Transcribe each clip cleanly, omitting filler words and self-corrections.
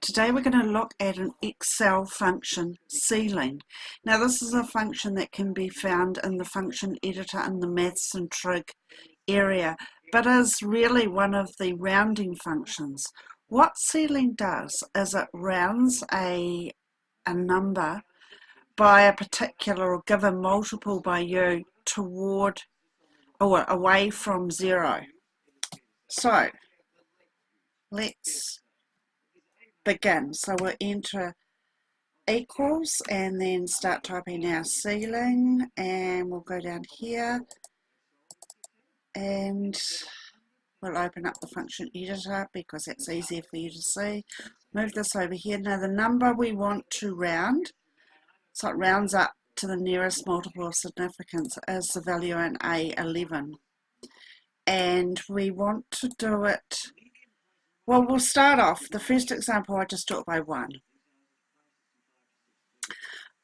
Today we're going to look at an Excel function, ceiling. Now this is a function that can be found in the function editor in the maths and trig area, but is really one of the rounding functions. What ceiling does is it rounds a number by a particular or given multiple by you toward or away from 0. So let's begin. So we'll enter equals and then start typing our ceiling, and we'll go down here and we'll open up the function editor because it's easier for you to see. Move this over here. Now the number we want to round, so it rounds up to the nearest multiple of significance, is the value in A11, and we want to do it, well, we'll start off, the first example I just do it by 1.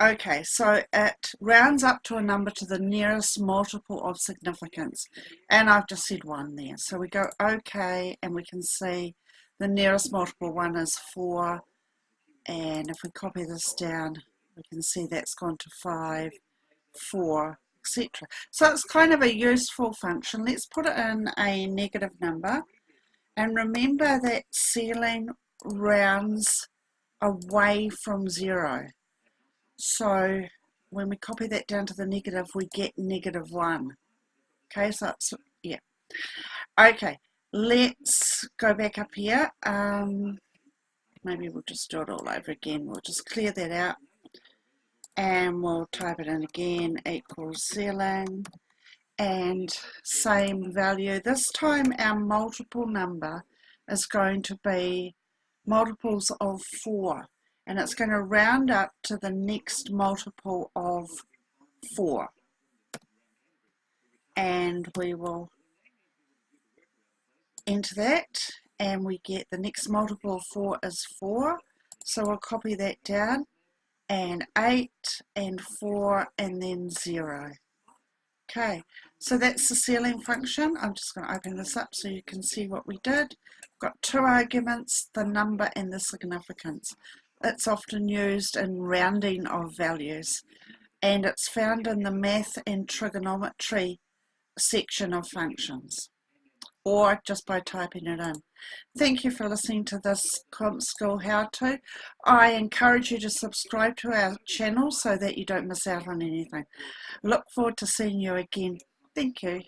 Okay, so it rounds up to a number to the nearest multiple of significance, and I've just said 1 there. So we go OK, and we can see the nearest multiple 1 is 4, and if we copy this down, we can see that's gone to 5, 4, etc. So it's kind of a useful function. Let's put it in a negative number, and remember that ceiling rounds away from 0. So when we copy that down to the negative, we get -1. Okay, so it's, yeah. Okay, let's go back up here. Maybe we'll just do it all over again. We'll just clear that out and we'll type it in again, equals ceiling, and same value. This time our multiple number is going to be multiples of 4. And it's going to round up to the next multiple of 4. And we will enter that, and we get the next multiple of 4 is 4. So we'll copy that down, and 8, and 4, and then 0. Okay, so that's the ceiling function. I'm just going to open this up so you can see what we did. We've got 2 arguments, the number and the significance. It's often used in rounding of values, and it's found in the math and trigonometry section of functions, or just by typing it in. Thank you for listening to this CompSkill how-to. I encourage you to subscribe to our channel so that you don't miss out on anything. Look forward to seeing you again. Thank you.